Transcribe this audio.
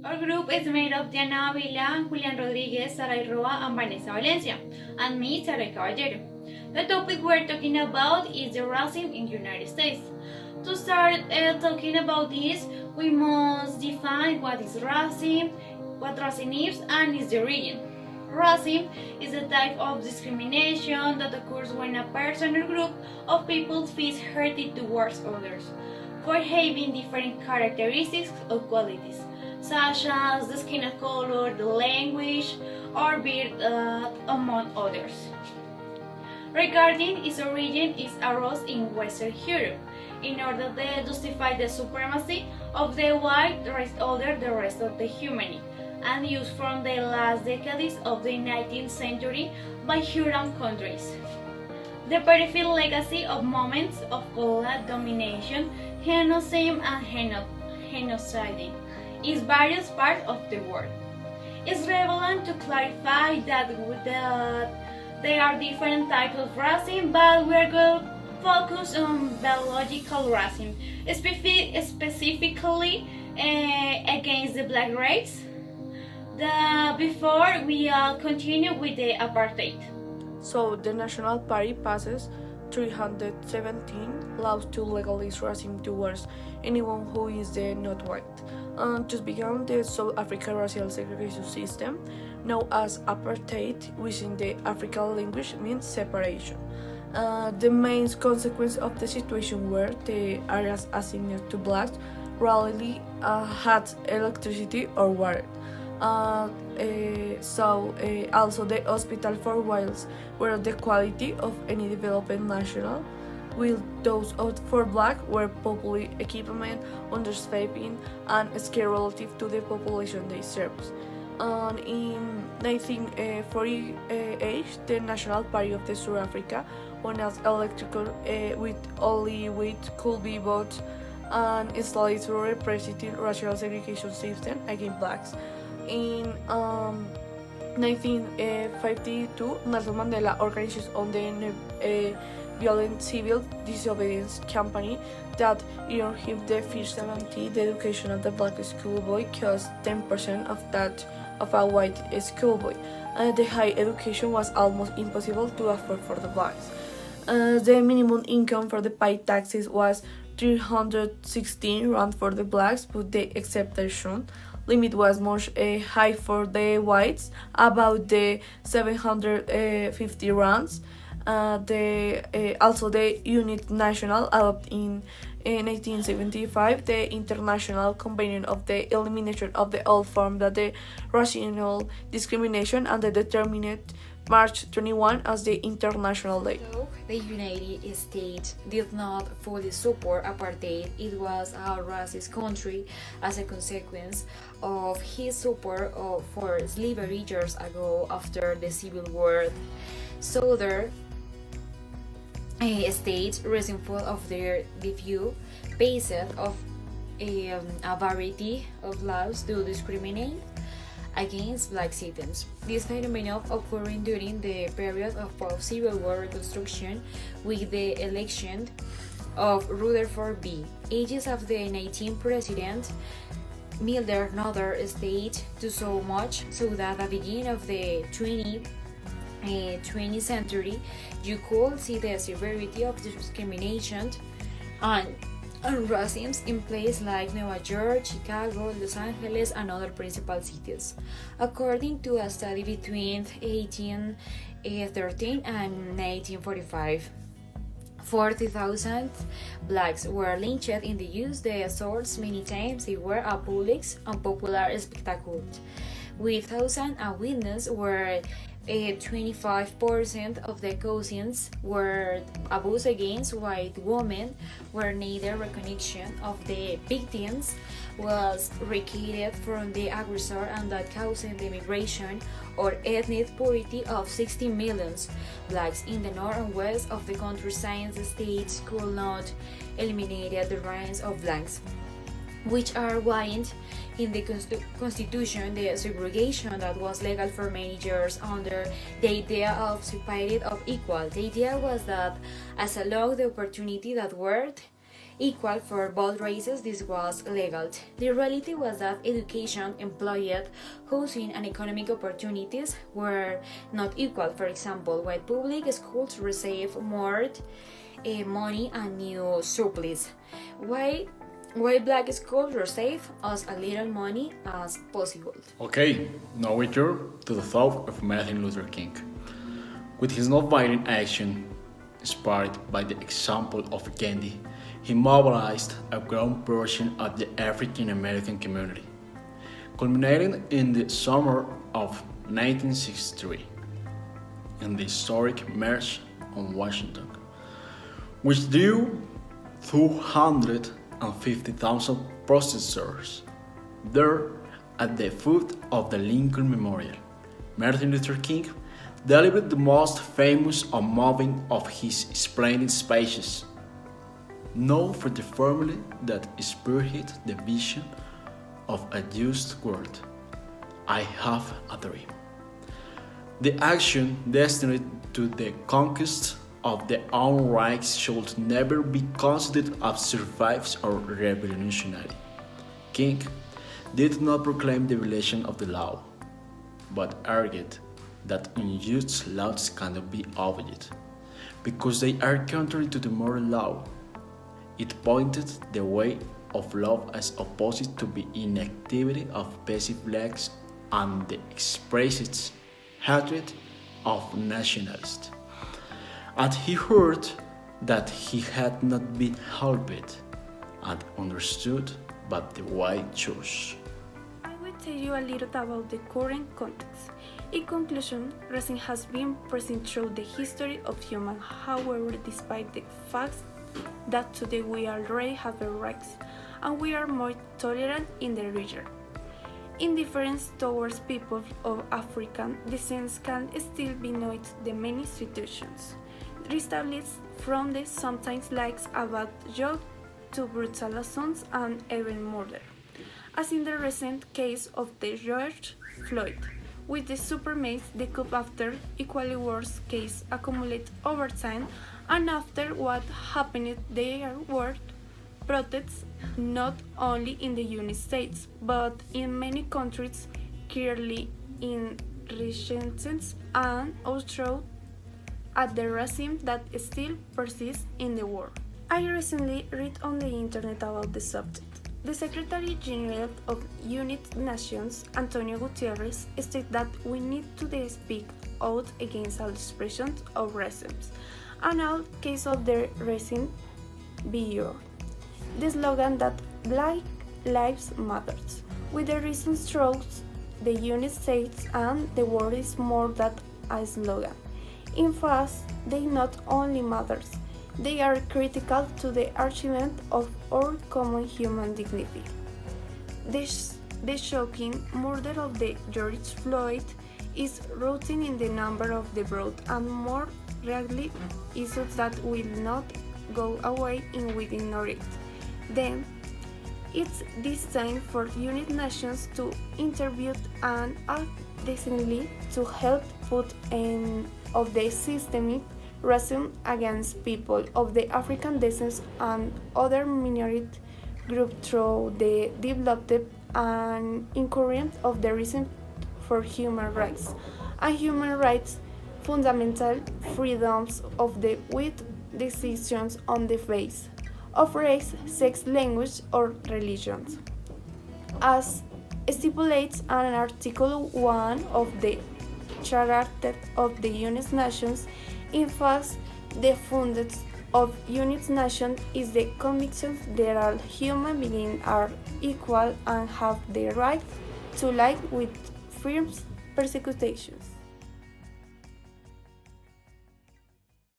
Our group is made of Diana Avila, Julian Rodriguez, Saray Roa, and Vanessa Valencia, and me, Saray Caballero. The topic we're talking about is the racism in the United States. To start talking about this, we must define what is racism, what racism is, and its origin. Racism is a type of discrimination that occurs when a person or group of people feels hurted towards others for having different characteristics or qualities, such as the skin color, the language, or birth, among others. Regarding its origin, it arose in Western Europe in order to justify the supremacy of the white race over the rest of the humanity, and used from the last decades of the 19th century by European countries. The peripheral legacy of moments of colonial domination, genocide, and genociding in various parts of the world. It's relevant to clarify that there are different types of racism, but we're going to focus on biological racism, specifically against the black race. Before we continue with the apartheid. So the National Party passes 317 laws to legalize racism towards anyone who is not white. Just began the South African racial segregation system, known as apartheid, which in the African language means separation. The main consequence of the situation were the areas assigned to blacks rarely had electricity or water. Also the hospital for whites were the quality of any developing national, while those for black were poorly equipment, understaffing, and scarce relative to the population they served. In 1948, the National Party of South Africa won as electoral with only white could be voted and installed through a repressive racial segregation system against blacks. In 1952, Nelson Mandela organized on the violent civil disobedience campaign that earned him the first guarantee the education of the black schoolboy cost 10% of that of a white schoolboy. The high education was almost impossible to afford for the blacks. The minimum income for the paid taxes was 316 rand for the blacks, but the exception limit was much high for the whites, about the 750 rands. Also the Unit National adopted in 1975 the International Convention of the Elimination of the All Forms of the Racial Discrimination, and the determined March 21 as the International Day. Though the United States did not fully support apartheid, it was a racist country as a consequence of his support for slavery years ago after the Civil War. Southern states, resentful of their view, based of a variety of laws to discriminate against black citizens. This phenomenon occurring during the period of post-Civil War reconstruction with the election of Rutherford B. Ages of the 19th president Miller Northern state to so much so that at the beginning of the 20th century you could see the severity of discrimination and racism in places like New York, Chicago, Los Angeles, and other principal cities. According to a study between 1813 and 1945, 40,000 blacks were lynched in the use the swords. Many times they were a public unpopular spectacle. With thousands of witnesses were 25% of the cases were abuse against white women, where neither recognition of the victims was required from the aggressor, and that caused the migration or ethnic purity of 60 million blacks in the north and west of the country, since the states could not eliminate the rights of blacks, which are widened in the Constitution. The segregation that was legal for many years under the idea of separate of equal. The idea was that as a law, the opportunity that were equal for both races, this was legal. The reality was that education, employment, housing, and economic opportunities were not equal. For example, while public schools receive more money and new surplus, while black schools receive as little money as possible. Okay, now we turn to the thought of Martin Luther King. With his non-violent action, inspired by the example of Gandhi, he mobilized a growing portion of the African American community, culminating in the summer of 1963 in the historic March on Washington, which drew 250,000 protesters. There, at the foot of the Lincoln Memorial, Martin Luther King delivered the most famous unmoving of his splendid speeches, known for the formula that spearheaded the vision of a just world. I have a dream. The action destined to the conquest of their own rights should never be considered observance or revolutionary. King did not proclaim the violation of the law, but argued that unjust laws cannot be obeyed, because they are contrary to the moral law. It pointed the way of love as opposed to the inactivity of passive acts and the expressed hatred of nationalists. And he heard that he had not been helped and understood but the right choice. I will tell you a little about the current context. In conclusion, racism has been present through the history of humans. However, despite the fact that today we already have rights and we are more tolerant in the region, indifference towards people of African descent can still be noted in many situations, established from the sometimes likes about joke to brutal assaults and even murder, as in the recent case of the George Floyd. With the supermates, the coup after equally worse case accumulate over time, and after what happened there were protests not only in the United States, but in many countries, clearly in resistance and outrage at the racism that still persists in the world. I recently read on the internet about the subject. The Secretary General of United Nations, Antonio Guterres, stated that we need to speak out against all expressions of racism and all cases of the racism behavior. The slogan that Black Lives Matter, with the recent strokes, the United States and the world is more than a slogan. In fact, they not only matter, they are critical to the achievement of our common human dignity. The shocking murder of the George Floyd is rooted in the number of the broad and more rarely issues that will not go away in we ignore it. Then, it's this time for United Nations to intervene and act decisively to help put end of the systemic racism against people of the African descent and other minority groups through the developed and encouragement of the reason for human rights and human rights fundamental freedoms of the with decisions on the basis of race, sex, language, or religion, as stipulates an Article 1 of the Charter of the United Nations. In fact, the fundament of United Nations is the conviction that all human beings are equal and have the right to life with firm persecutions.